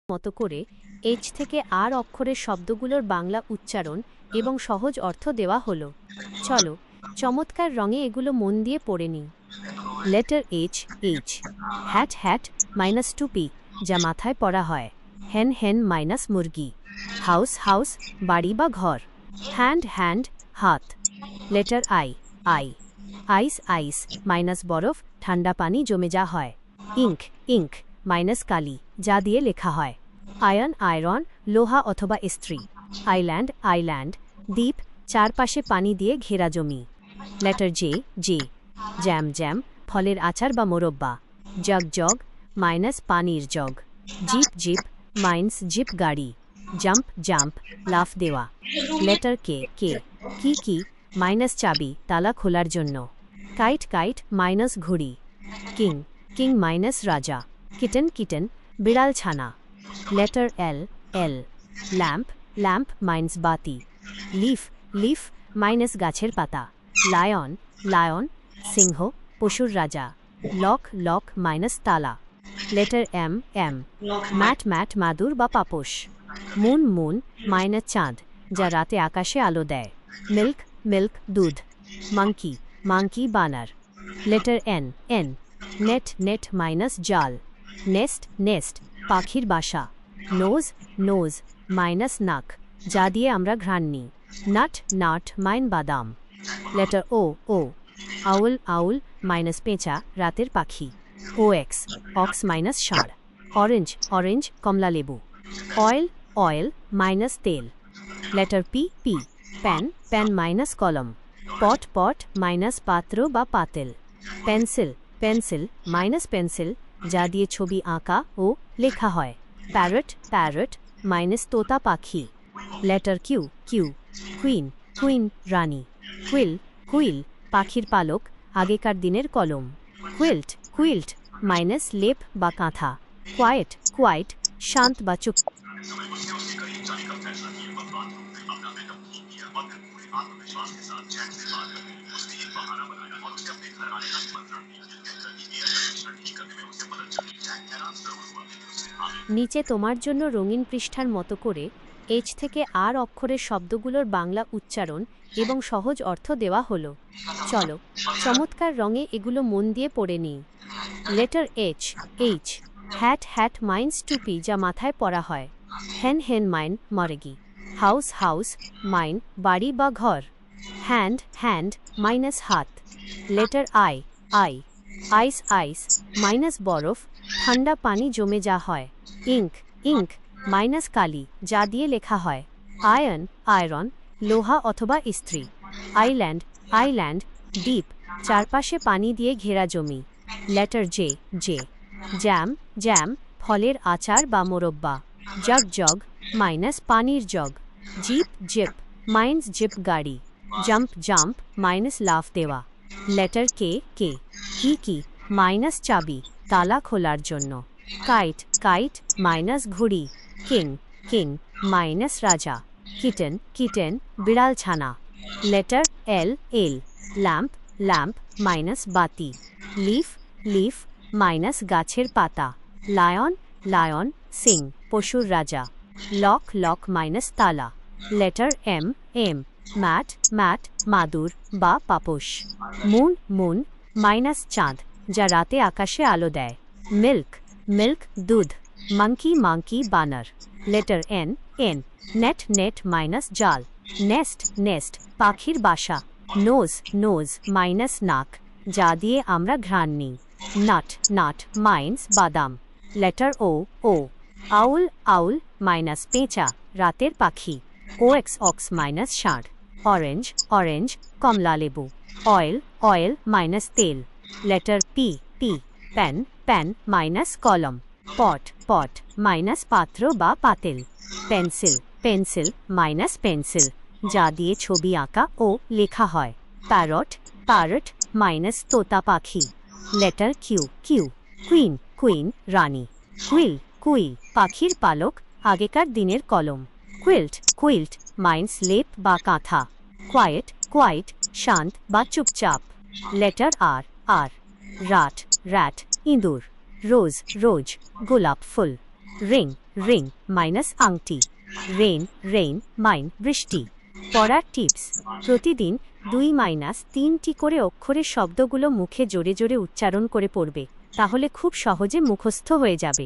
মতো করে এইচ থেকে আর অক্ষরের শব্দগুলোর বাংলা উচ্চারণ এবং সহজ অর্থ দেওয়া হলো। চলো চমৎকার রঙে এগুলো মন দিয়ে পড়ে নিই। Letter H H hat hat minus টুপি যা মাথায় পরা হয়। হেন হেন মাইনাস মুরগি। হাউস হাউস বাড়ি বা ঘর। হ্যান্ড হ্যান্ড হাত। Letter I I ice ice minus বরফ ঠান্ডা পানি জমে যা হয়। ইঙ্ক ইঙ্ক মাইনাস কালি যা দিয়ে লেখা হয়। আয়রন আয়রন লোহা অথবা ইস্ত্রি। আইল্যান্ড আইল্যান্ড দ্বীপ চারপাশে পানি দিয়ে ঘেরা জমি। Letter J J jam jam ফলের আচার বা মোরব্বা। জগ জগ মাইনাস পানির jug. Jeep jeep minus jeep গাড়ি। জাম্প জাম্প লাফ দেওয়া। লেটার কে কে কি মাইনাস চাবি তালা খোলার জন্য। কাইট কাইট মাইনাস ঘুড়ি। কিং কিং মাইনাস রাজা। কিটেন কিটেন বিড়াল ছানা। Letter L L lamp lamp minus বাতি। লিফ লিফ মাইনাস গাছের পাতা। লায়ন লায়ন সিংহ পশুর রাজা। লক লক মাইনাস তালা। Letter M M mat mat মাদুর বা পাপোশ। মুন মুন মাইনাস চাঁদ যা রাতে আকাশে আলো দেয়। মিল্ক মিল্ক দুধ। মাংকি মাংকি বানার। Letter N N net net minus জাল। নেস্ট নেস্ট পাখির বাসা। নোজ নোজ মাইনাস নাক যা দিয়ে আমরা ঘ্রাণ নিই। নাট নাট মাইন বাদাম। লেটার ও ও আউল আউল মাইনাস পেঁচা রাতের পাখি। ও এক্স অক্স মাইনাস ষাঁড়। অরেঞ্জ অরেঞ্জ কমলা লেবু। অয়েল অয়েল মাইনাস তেল। Letter P P pan pan minus কলম। পট পট মাইনাস পাত্র বা পাতেল। পেন্সিল পেন্সিল মাইনাস পেন্সিল যা দিয়ে ছবি আঁকা ও লেখা হয়। প্যারট প্যারট মাইনাস তোতা পাখি। Letter Q Q queen queen রানী। কুইল কুইল পাখির পালক আগেকার দিনের কলম। কুইল্ট কুইল্ট মাইনাস লেপ বা কাঁথা। কোয়াইট কোয়াইট শান্ত বা চুপ। নিচে তোমার জন্য রঙিন পৃষ্ঠার মতো করে এইচ থেকে আর অক্ষরের শব্দগুলোর বাংলা উচ্চারণ এবং সহজ অর্থ দেওয়া হলো। চলো চমৎকার রঙে এগুলো মন দিয়ে পড়ে নিই। Letter H H hat hat minus টুপি যা মাথায় পরা হয়। হেন হেন মাইন মরেগি। হাউস হাউস মাইন বাড়ি বা ঘর। হ্যান্ড হ্যান্ড মাইনাস হাত। Letter I I ice ice minus বরফ ঠান্ডা পানি জমে যা হয়। ইঙ্ক ইঙ্ক মাইনাস কালি যা দিয়ে লেখা হয়। আয়রন আয়রন লোহা অথবা ইস্ত্রি। আইল্যান্ড আইল্যান্ড দ্বীপ চারপাশে পানি দিয়ে ঘেরা জমি। Letter J J jam jam ফলের আচার বা মোরব্বা। জগ জগ মাইনাস পানির jug. Jeep jeep minus jeep গাড়ি। জাম্প জাম্প মাইনাস লাফ দেওয়া। লেটার কে কে কি মাইনাস চাবি তালা খোলার জন্য। কাইট কাইট মাইনাস ঘুড়ি। কিং কিং মাইনাস রাজা। কিটেন কিটেন বিড়াল ছানা। Letter L L lamp lamp minus বাতি। লিফ লিফ মাইনাস গাছের পাতা। লায়ন লায়ন সিং পশুর রাজা। লক লক মাইনাস তালা। Letter M M mat mat মাদুর বা পাপোশ। মুন মুন মাইনাস চাঁদ যা রাতে আকাশে আলো দেয়। মিল্ক মিল্ক দুধ। মাংকি মাংকি বানর। Letter N N net net minus জাল। নেস্ট নেস্ট পাখির বাসা। নোজ নোজ মাইনাস নাক যা দিয়ে আমরা ঘ্রাণ নিই। নাট নাট মাইন্স বাদাম। লেটার ও ও আউল আউল মাইনাস পেঁচা রাতের পাখি। ও এক্স অক্স মাইনাস ষাঁড়। অরেঞ্জ অরেঞ্জ কমলা লেবু। অয়েল অয়েল মাইনাস তেল। Letter P P pan pan minus কলম। পট পট মাইনাস পাত্র বা পাতেল। পেন্সিল পেন্সিল মাইনাস পেন্সিল যা দিয়ে ছবি আঁকা ও লেখা হয়। প্যারট প্যারট মাইনাস তোতা পাখি। Letter Q Q queen queen রানী। কুইল কুইল পাখির পালক আগেকার দিনের কলম। কুইল্ট কুইল্ট মাইন্স লেপ বা কাঁথা। কোয়াইট কোয়াইট শান্ত বা চুপচাপ। লেটার আর আর রাট র্যাট ইঁদুর। রোজ রোজ গোলাপ ফুল। রিং রিং মাইনাস আংটি, রেন রেইন মাইন বৃষ্টি। পড়ার টিপস, প্রতিদিন 2-3টি করে অক্ষরের শব্দগুলো মুখে জোরে জোরে উচ্চারণ করে পড়বে, তাহলে খুব সহজে মুখস্থ হয়ে যাবে।